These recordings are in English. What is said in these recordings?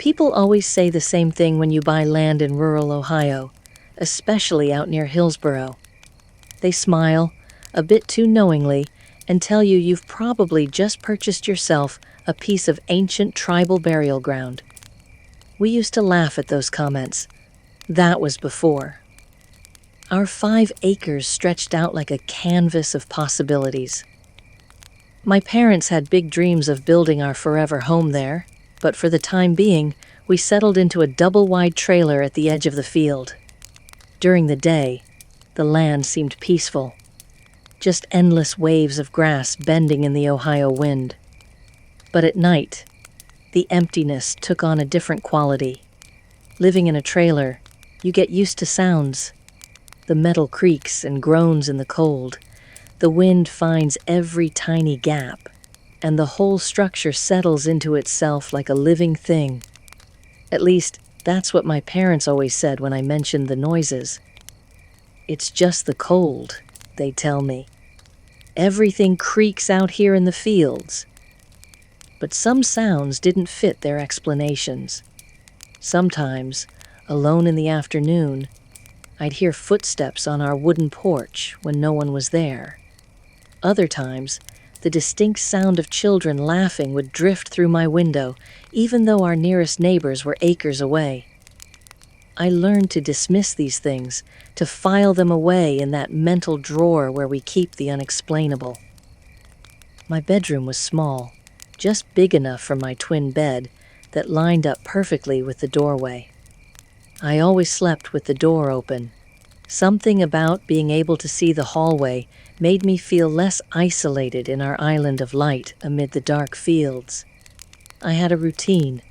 People always say the same thing when you buy land in rural Ohio, especially out near Hillsboro. They smile, a bit too knowingly, and tell you you've probably just purchased yourself a piece of ancient tribal burial ground. We used to laugh at those comments. That was before. Our 5 acres stretched out like a canvas of possibilities. My parents had big dreams of building our forever home there, but for the time being, we settled into a double-wide trailer at the edge of the field. During the day, the land seemed peaceful. Just endless waves of grass bending in the Ohio wind. But at night, the emptiness took on a different quality. Living in a trailer, you get used to sounds. The metal creaks and groans in the cold. The wind finds every tiny gap, and the whole structure settles into itself like a living thing. At least, that's what my parents always said when I mentioned the noises. It's just the cold, they tell me. Everything creaks out here in the fields. But some sounds didn't fit their explanations. Sometimes, alone in the afternoon, I'd hear footsteps on our wooden porch when no one was there. Other times, the distinct sound of children laughing would drift through my window, even though our nearest neighbors were acres away. I learned to dismiss these things, to file them away in that mental drawer where we keep the unexplainable. My bedroom was small, just big enough for my twin bed that lined up perfectly with the doorway. I always slept with the door open. Something about being able to see the hallway made me feel less isolated in our island of light amid the dark fields. I had a routine.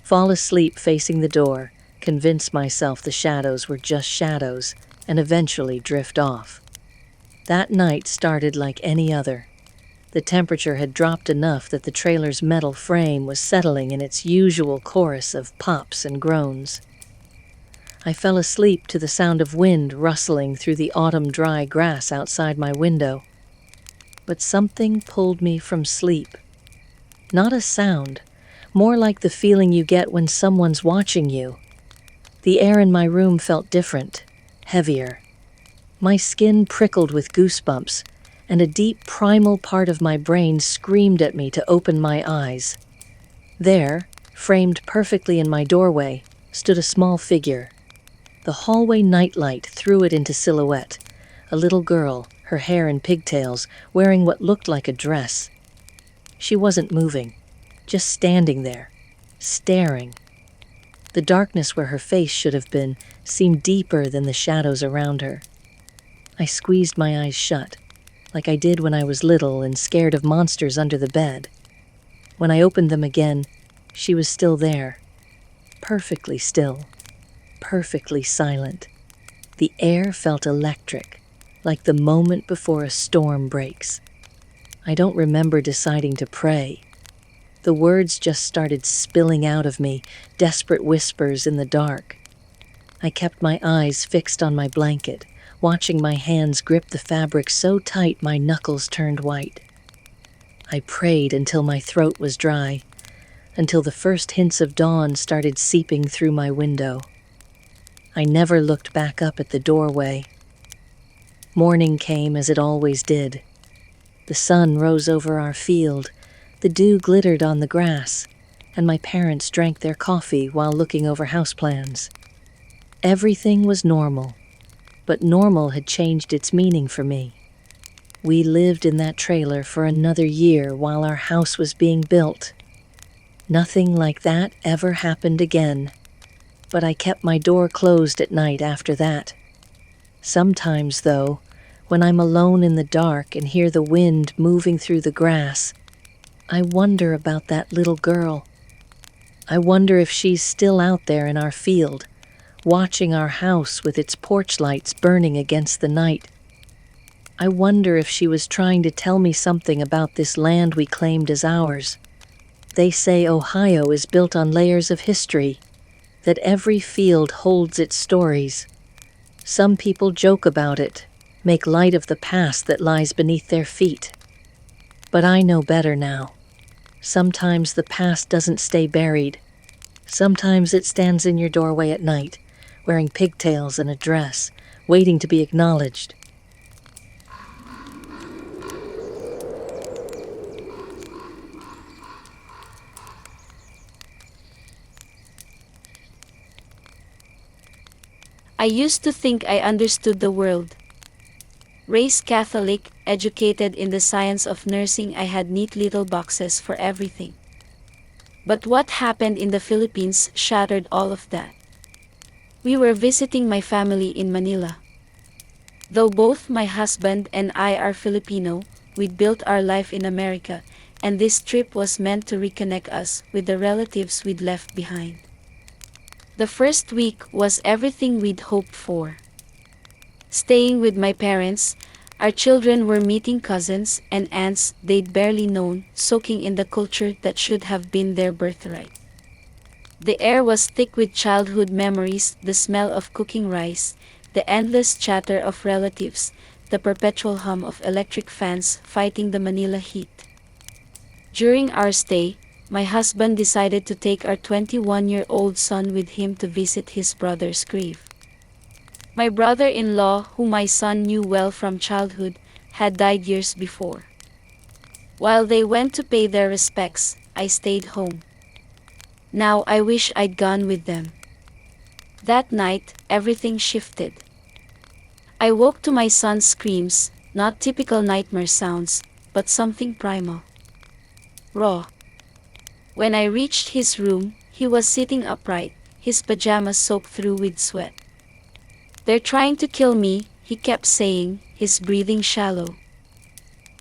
Fall asleep facing the door, convince myself the shadows were just shadows, and eventually drift off. That night started like any other. The temperature had dropped enough that the trailer's metal frame was settling in its usual chorus of pops and groans. I fell asleep to the sound of wind rustling through the autumn dry grass outside my window. But something pulled me from sleep. Not a sound, more like the feeling you get when someone's watching you. The air in my room felt different, heavier. My skin prickled with goosebumps, and a deep primal part of my brain screamed at me to open my eyes. There, framed perfectly in my doorway, stood a small figure. The hallway nightlight threw it into silhouette, a little girl, her hair in pigtails, wearing what looked like a dress. She wasn't moving, just standing there, staring. The darkness where her face should have been seemed deeper than the shadows around her. I squeezed my eyes shut, like I did when I was little and scared of monsters under the bed. When I opened them again, she was still there, perfectly still. Perfectly silent. The air felt electric, like the moment before a storm breaks. I don't remember deciding to pray. The words just started spilling out of me, desperate whispers in the dark. I kept my eyes fixed on my blanket, watching my hands grip the fabric so tight my knuckles turned white. I prayed until my throat was dry, until the first hints of dawn started seeping through my window. I never looked back up at the doorway. Morning came as it always did. The sun rose over our field, the dew glittered on the grass, and my parents drank their coffee while looking over house plans. Everything was normal, but normal had changed its meaning for me. We lived in that trailer for another year while our house was being built. Nothing like that ever happened again. But I kept my door closed at night after that. Sometimes, though, when I'm alone in the dark and hear the wind moving through the grass, I wonder about that little girl. I wonder if she's still out there in our field, watching our house with its porch lights burning against the night. I wonder if she was trying to tell me something about this land we claimed as ours. They say Ohio is built on layers of history, that every field holds its stories. Some people joke about it, make light of the past that lies beneath their feet. But I know better now. Sometimes the past doesn't stay buried. Sometimes it stands in your doorway at night, wearing pigtails and a dress, waiting to be acknowledged. I used to think I understood the world. Raised Catholic, educated in the science of nursing, I had neat little boxes for everything. But what happened in the Philippines shattered all of that. We were visiting my family in Manila. Though both my husband and I are Filipino, we'd built our life in America, and this trip was meant to reconnect us with the relatives we'd left behind. The first week was everything we'd hoped for. Staying with my parents, our children were meeting cousins and aunts they'd barely known, soaking in the culture that should have been their birthright. The air was thick with childhood memories, the smell of cooking rice, the endless chatter of relatives, the perpetual hum of electric fans fighting the Manila heat. During our stay, my husband decided to take our 21-year-old son with him to visit his brother's grave. My brother-in-law, whom my son knew well from childhood, had died years before. While they went to pay their respects, I stayed home. Now I wish I'd gone with them. That night, everything shifted. I woke to my son's screams, not typical nightmare sounds, but something primal. Raw. When I reached his room, he was sitting upright, his pajamas soaked through with sweat. "They're trying to kill me," he kept saying, his breathing shallow.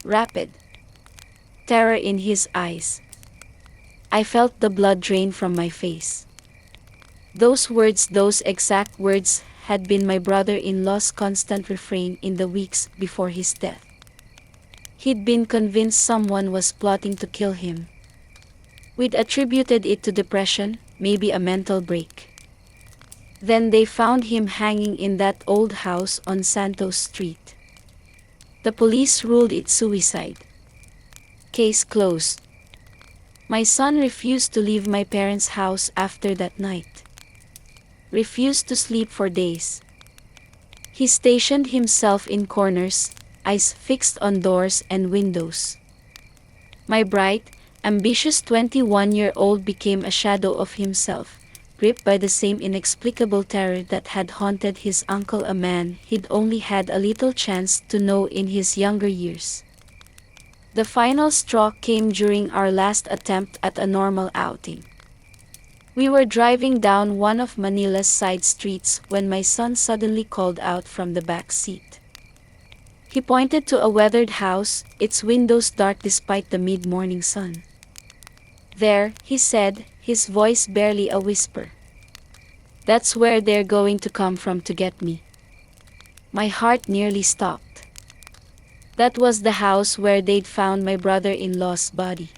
Rapid. Terror in his eyes. I felt the blood drain from my face. Those words, those exact words, had been my brother-in-law's constant refrain in the weeks before his death. He'd been convinced someone was plotting to kill him. We'd attributed it to depression, maybe a mental break. Then they found him hanging in that old house on Santos Street. The police ruled it suicide. Case closed. My son refused to leave my parents' house after that night. Refused to sleep for days. He stationed himself in corners, eyes fixed on doors and windows. My bright, ambitious 21-year-old became a shadow of himself, gripped by the same inexplicable terror that had haunted his uncle, a man he'd only had a little chance to know in his younger years. The final straw came during our last attempt at a normal outing. We were driving down one of Manila's side streets when my son suddenly called out from the back seat. He pointed to a weathered house, its windows dark despite the mid-morning sun. "There," he said, his voice barely a whisper. "That's where they're going to come from to get me." My heart nearly stopped. That was the house where they'd found my brother-in-law's body.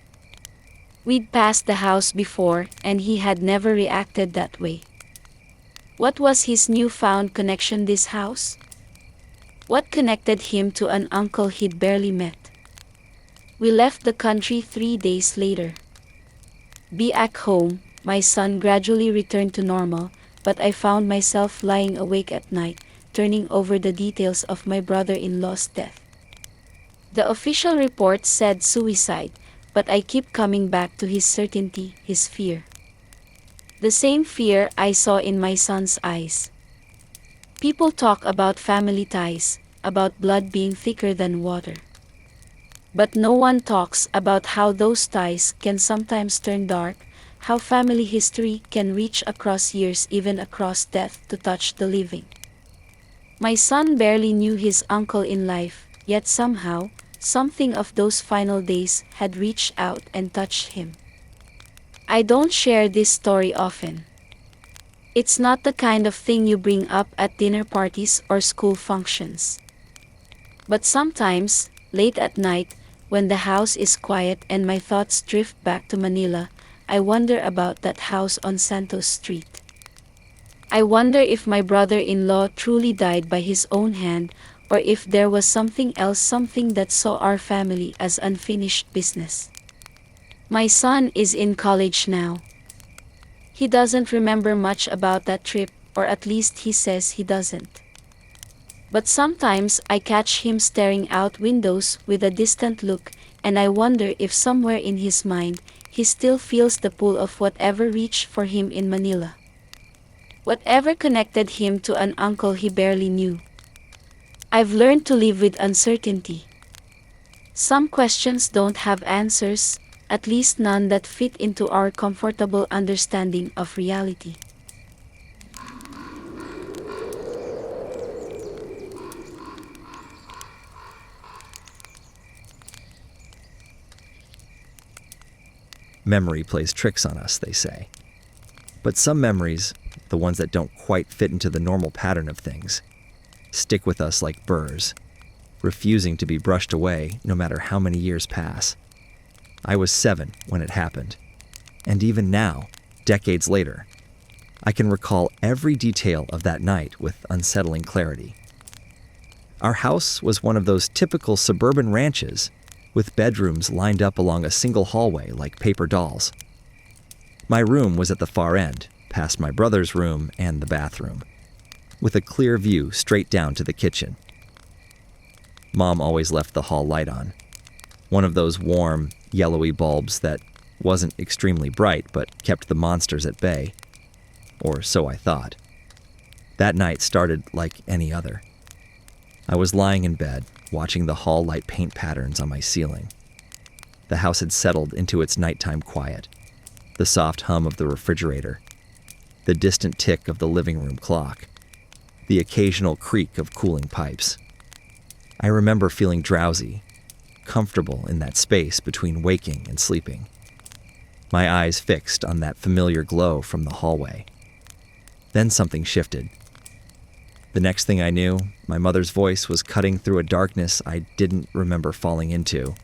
We'd passed the house before, and he had never reacted that way. What was his newfound connection, this house? What connected him to an uncle he'd barely met? We left the country 3 days later. Back home, my son gradually returned to normal, but I found myself lying awake at night, turning over the details of my brother-in-law's death. The official report said suicide, but I keep coming back to his certainty, his fear. The same fear I saw in my son's eyes. People talk about family ties, about blood being thicker than water. But no one talks about how those ties can sometimes turn dark, how family history can reach across years, even across death, to touch the living. My son barely knew his uncle in life, yet somehow, something of those final days had reached out and touched him. I don't share this story often. It's not the kind of thing you bring up at dinner parties or school functions. But sometimes, late at night, when the house is quiet and my thoughts drift back to Manila, I wonder about that house on Santos Street. I wonder if my brother-in-law truly died by his own hand, or if there was something else, something that saw our family as unfinished business. My son is in college now. He doesn't remember much about that trip, or at least he says he doesn't. But sometimes I catch him staring out windows with a distant look, and I wonder if somewhere in his mind, he still feels the pull of whatever reached for him in Manila. Whatever connected him to an uncle he barely knew. I've learned to live with uncertainty. Some questions don't have answers, at least none that fit into our comfortable understanding of reality. Memory plays tricks on us, they say. But some memories, the ones that don't quite fit into the normal pattern of things, stick with us like burrs, refusing to be brushed away no matter how many years pass. I was 7 when it happened, and even now, decades later, I can recall every detail of that night with unsettling clarity. Our house was one of those typical suburban ranches with bedrooms lined up along a single hallway like paper dolls. My room was at the far end, past my brother's room and the bathroom, with a clear view straight down to the kitchen. Mom always left the hall light on, one of those warm, yellowy bulbs that wasn't extremely bright but kept the monsters at bay. Or so I thought. That night started like any other. I was lying in bed, watching the hall light paint patterns on my ceiling. The house had settled into its nighttime quiet, the soft hum of the refrigerator, the distant tick of the living room clock, the occasional creak of cooling pipes. I remember feeling drowsy, comfortable in that space between waking and sleeping, my eyes fixed on that familiar glow from the hallway. Then something shifted. The next thing I knew, my mother's voice was cutting through a darkness I didn't remember falling into.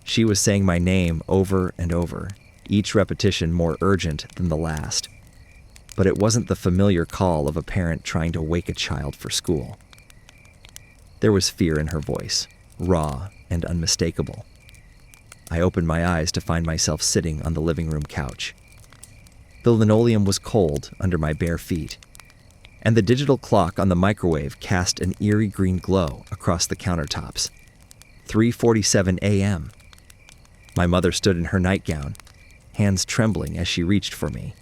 She was saying my name over and over, each repetition more urgent than the last. But it wasn't the familiar call of a parent trying to wake a child for school. There was fear in her voice, raw and unmistakable. I opened my eyes to find myself sitting on the living room couch. The linoleum was cold under my bare feet, and the digital clock on the microwave cast an eerie green glow across the countertops. 3:47 a.m. My mother stood in her nightgown, hands trembling as she reached for me.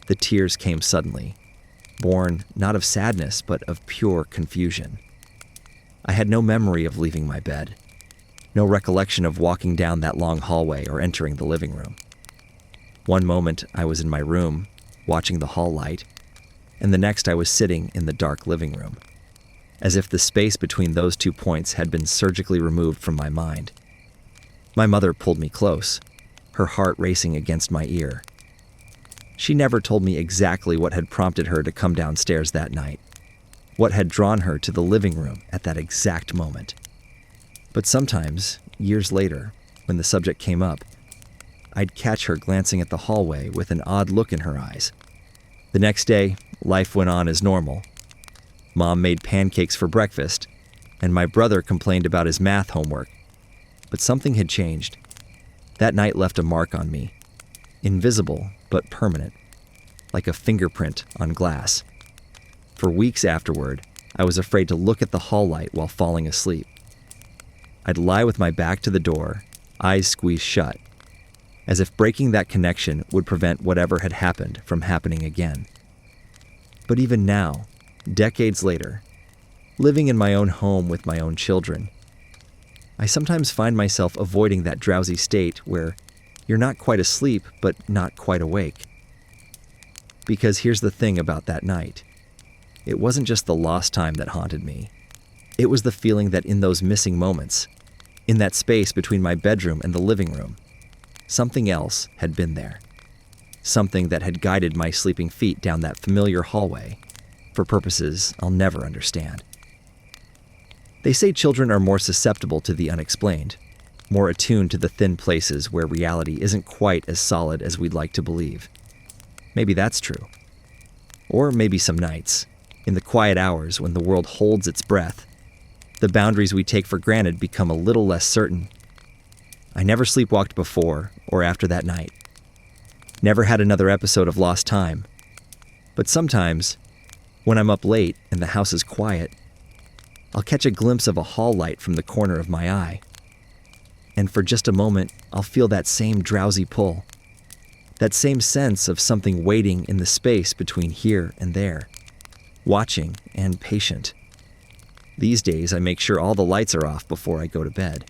The tears came suddenly, born not of sadness but of pure confusion. I had no memory of leaving my bed, no recollection of walking down that long hallway or entering the living room. One moment I was in my room, watching the hall light, and the next I was sitting in the dark living room, as if the space between those 2 points had been surgically removed from my mind. My mother pulled me close, her heart racing against my ear. She never told me exactly what had prompted her to come downstairs that night, what had drawn her to the living room at that exact moment. But sometimes, years later, when the subject came up, I'd catch her glancing at the hallway with an odd look in her eyes. The next day, life went on as normal. Mom made pancakes for breakfast, and my brother complained about his math homework. But something had changed. That night left a mark on me, invisible but permanent, like a fingerprint on glass. For weeks afterward, I was afraid to look at the hall light while falling asleep. I'd lie with my back to the door, eyes squeezed shut, as if breaking that connection would prevent whatever had happened from happening again. But even now, decades later, living in my own home with my own children, I sometimes find myself avoiding that drowsy state where you're not quite asleep but not quite awake. Because here's the thing about that night. It wasn't just the lost time that haunted me. It was the feeling that in those missing moments, in that space between my bedroom and the living room, something else had been there. Something that had guided my sleeping feet down that familiar hallway for purposes I'll never understand. They say children are more susceptible to the unexplained, more attuned to the thin places where reality isn't quite as solid as we'd like to believe. Maybe that's true. Or maybe some nights, in the quiet hours when the world holds its breath, the boundaries we take for granted become a little less certain. I never sleepwalked before or after that night. Never had another episode of Lost Time. But sometimes, when I'm up late and the house is quiet, I'll catch a glimpse of a hall light from the corner of my eye. And for just a moment, I'll feel that same drowsy pull. That same sense of something waiting in the space between here and there. Watching and patient. These days, I make sure all the lights are off before I go to bed.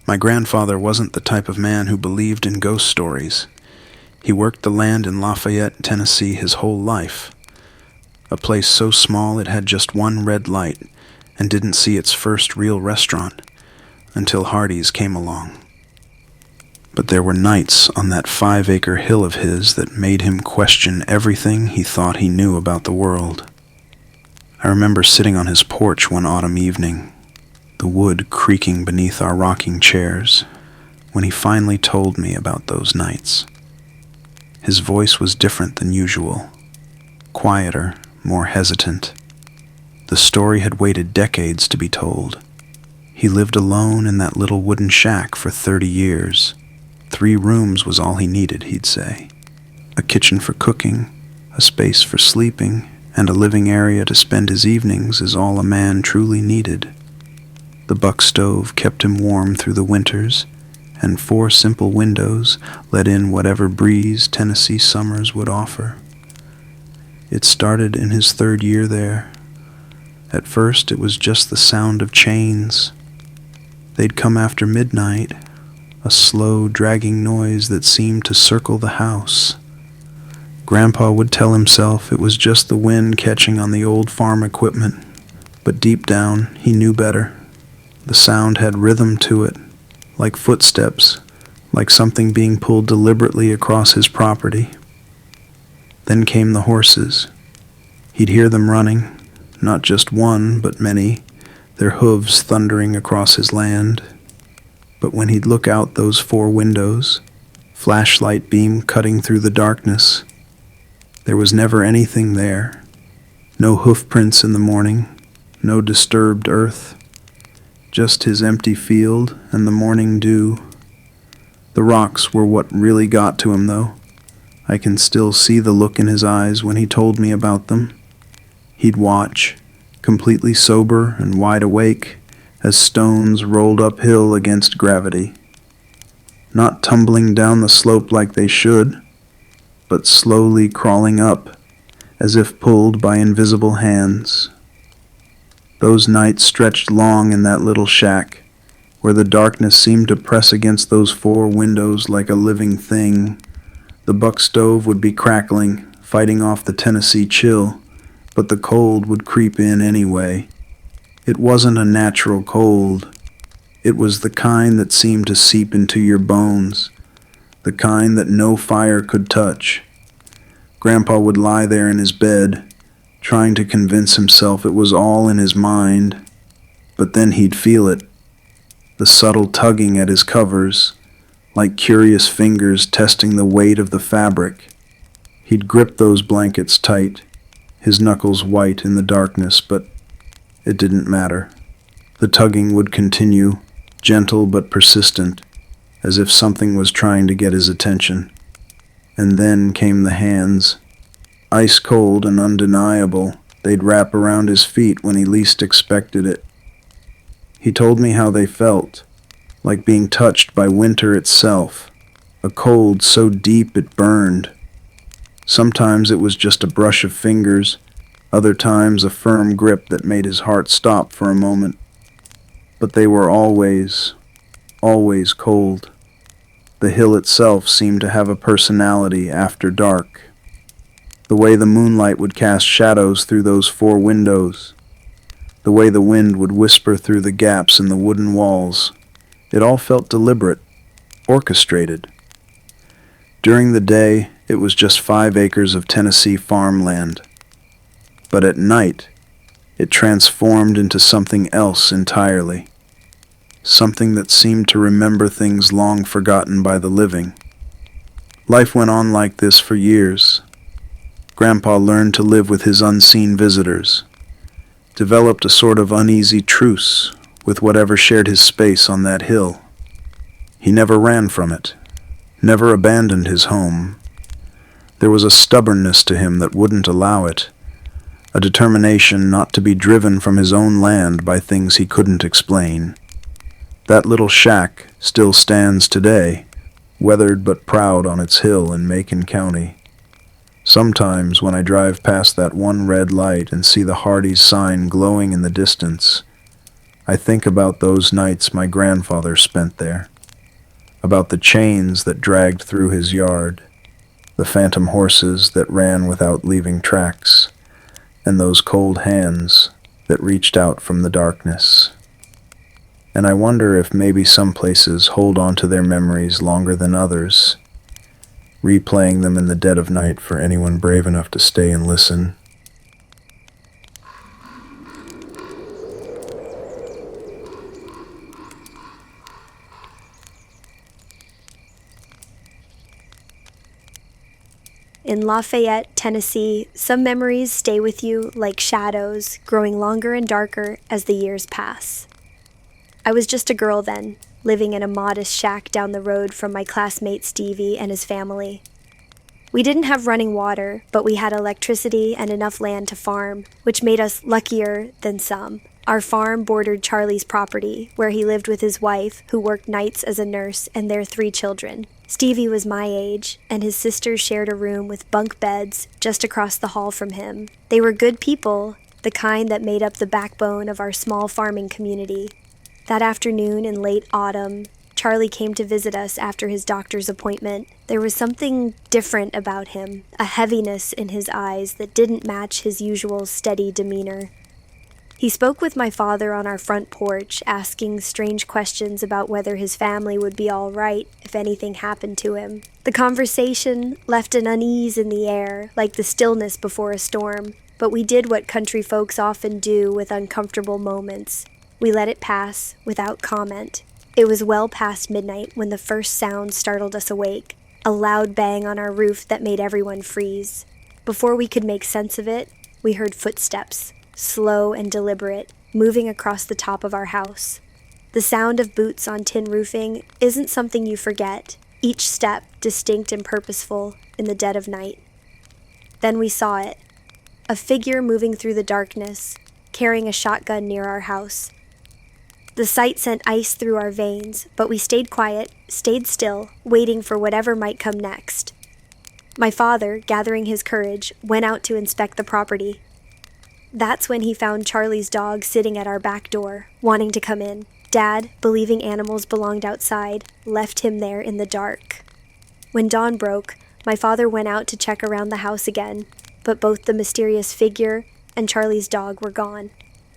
My grandfather wasn't the type of man who believed in ghost stories. He worked the land in Lafayette, Tennessee his whole life. A place so small it had just one red light and didn't see its first real restaurant until Hardee's came along. But there were nights on that 5-acre hill of his that made him question everything he thought he knew about the world. I remember sitting on his porch one autumn evening, the wood creaking beneath our rocking chairs, when he finally told me about those nights. His voice was different than usual, quieter, more hesitant. The story had waited decades to be told. He lived alone in that little wooden shack for 30 years. 3 rooms was all he needed, he'd say. A kitchen for cooking, a space for sleeping, and a living area to spend his evenings is all a man truly needed. The buck stove kept him warm through the winters, and 4 simple windows let in whatever breeze Tennessee summers would offer. It started in his 3rd year there. At first it was just the sound of chains. They'd come after midnight, a slow, dragging noise that seemed to circle the house. Grandpa would tell himself it was just the wind catching on the old farm equipment, but deep down he knew better. The sound had rhythm to it, like footsteps, like something being pulled deliberately across his property. Then came the horses. He'd hear them running, not just one, but many, their hooves thundering across his land. But when he'd look out those 4 windows, flashlight beam cutting through the darkness, there was never anything there. No hoof prints in the morning, no disturbed earth. Just his empty field and the morning dew. The rocks were what really got to him, though. I can still see the look in his eyes when he told me about them. He'd watch, completely sober and wide awake, as stones rolled uphill against gravity. Not tumbling down the slope like they should, but slowly crawling up, as if pulled by invisible hands. Those nights stretched long in that little shack, where the darkness seemed to press against those 4 windows like a living thing. The buck stove would be crackling, fighting off the Tennessee chill, but the cold would creep in anyway. It wasn't a natural cold. It was the kind that seemed to seep into your bones, the kind that no fire could touch. Grandpa would lie there in his bed, trying to convince himself it was all in his mind, but then he'd feel it, the subtle tugging at his covers, like curious fingers testing the weight of the fabric. He'd grip those blankets tight, his knuckles white in the darkness, but it didn't matter. The tugging would continue, gentle but persistent, as if something was trying to get his attention. And then came the hands. Ice cold and undeniable, they'd wrap around his feet when he least expected it. He told me how they felt, like being touched by winter itself, a cold so deep it burned. Sometimes it was just a brush of fingers, other times a firm grip that made his heart stop for a moment. But they were always cold. The hill itself seemed to have a personality after dark. The way the moonlight would cast shadows through those 4 windows, the way the wind would whisper through the gaps in the wooden walls, it all felt deliberate, orchestrated. During the day, it was just 5 acres of Tennessee farmland. But at night, it transformed into something else entirely. Something that seemed to remember things long forgotten by the living. Life went on like this for years. Grandpa learned to live with his unseen visitors, developed a sort of uneasy truce with whatever shared his space on that hill. He never ran from it, never abandoned his home. There was a stubbornness to him that wouldn't allow it, a determination not to be driven from his own land by things he couldn't explain. That little shack still stands today, weathered but proud on its hill in Macon County. Sometimes when I drive past that one red light and see the Hardee's sign glowing in the distance, I think about those nights my grandfather spent there, about the chains that dragged through his yard, the phantom horses that ran without leaving tracks, and those cold hands that reached out from the darkness. And I wonder if maybe some places hold on to their memories longer than others, replaying them in the dead of night for anyone brave enough to stay and listen. In Lafayette, Tennessee, some memories stay with you like shadows, growing longer and darker as the years pass. I was just a girl then, living in a modest shack down the road from my classmate Stevie and his family. We didn't have running water, but we had electricity and enough land to farm, which made us luckier than some. Our farm bordered Charlie's property, where he lived with his wife, who worked nights as a nurse, and their 3 children. Stevie was my age, and his sisters shared a room with bunk beds just across the hall from him. They were good people, the kind that made up the backbone of our small farming community. That afternoon in late autumn, Charlie came to visit us after his doctor's appointment. There was something different about him, a heaviness in his eyes that didn't match his usual steady demeanor. He spoke with my father on our front porch, asking strange questions about whether his family would be all right if anything happened to him. The conversation left an unease in the air, like the stillness before a storm, but we did what country folks often do with uncomfortable moments. We let it pass without comment. It was well past midnight when the first sound startled us awake, a loud bang on our roof that made everyone freeze. Before we could make sense of it, we heard footsteps, slow and deliberate, moving across the top of our house. The sound of boots on tin roofing isn't something you forget, each step distinct and purposeful in the dead of night. Then we saw it, a figure moving through the darkness, carrying a shotgun near our house. The sight sent ice through our veins, but we stayed quiet, stayed still, waiting for whatever might come next. My father, gathering his courage, went out to inspect the property. That's when he found Charlie's dog sitting at our back door, wanting to come in. Dad, believing animals belonged outside, left him there in the dark. When dawn broke, my father went out to check around the house again, but both the mysterious figure and Charlie's dog were gone.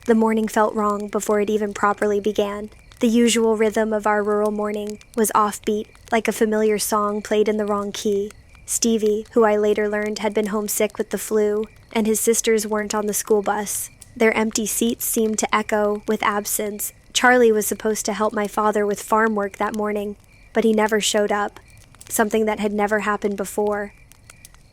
The morning felt wrong before it even properly began. The usual rhythm of our rural morning was offbeat, like a familiar song played in the wrong key. Stevie, who I later learned had been homesick with the flu, and his sisters weren't on the school bus. Their empty seats seemed to echo with absence. Charlie was supposed to help my father with farm work that morning, but he never showed up, something that had never happened before.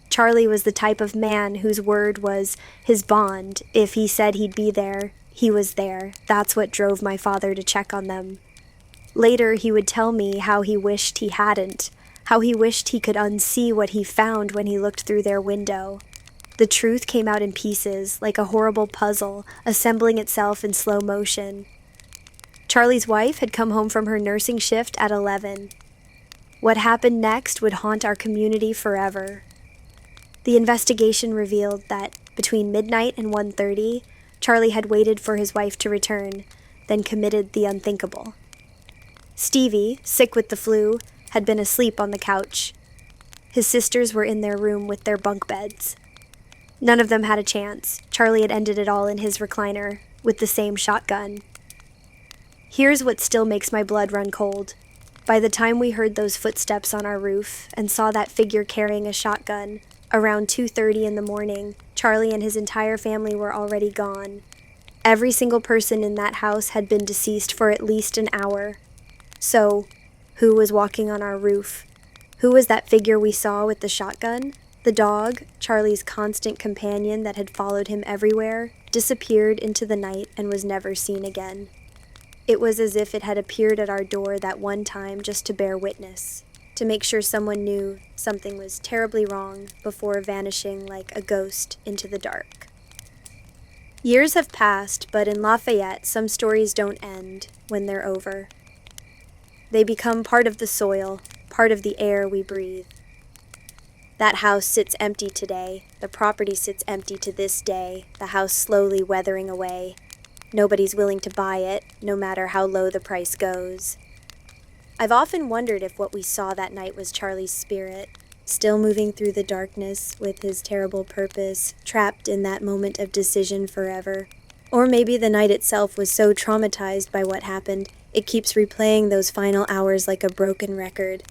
Charlie was the type of man whose word was his bond. If he said he'd be there, he was there. That's what drove my father to check on them. Later, he would tell me how he wished he hadn't, how he wished he could unsee what he found when he looked through their window. The truth came out in pieces, like a horrible puzzle, assembling itself in slow motion. Charlie's wife had come home from her nursing shift at 11. What happened next would haunt our community forever. The investigation revealed that between midnight and 1:30, Charlie had waited for his wife to return, then committed the unthinkable. Stevie, sick with the flu, had been asleep on the couch. His sisters were in their room with their bunk beds. None of them had a chance. Charlie had ended it all in his recliner, with the same shotgun. Here's what still makes my blood run cold. By the time we heard those footsteps on our roof and saw that figure carrying a shotgun, around 2:30 in the morning, Charlie and his entire family were already gone. Every single person in that house had been deceased for at least an hour. So, who was walking on our roof? Who was that figure we saw with the shotgun? The dog, Charlie's constant companion that had followed him everywhere, disappeared into the night and was never seen again. It was as if it had appeared at our door that one time just to bear witness, to make sure someone knew something was terribly wrong before vanishing like a ghost into the dark. Years have passed, but in Lafayette, some stories don't end when they're over. They become part of the soil, part of the air we breathe. That house sits empty today. The property sits empty to this day, the house slowly weathering away. Nobody's willing to buy it, no matter how low the price goes. I've often wondered if what we saw that night was Charlie's spirit, still moving through the darkness with his terrible purpose, trapped in that moment of decision forever. Or maybe the night itself was so traumatized by what happened, it keeps replaying those final hours like a broken record.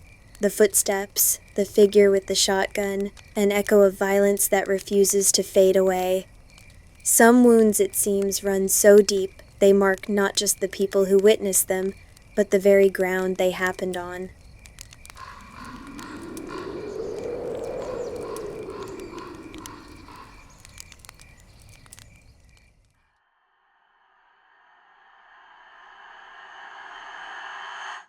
The footsteps, the figure with the shotgun, an echo of violence that refuses to fade away. Some wounds, it seems, run so deep they mark not just the people who witnessed them, but the very ground they happened on.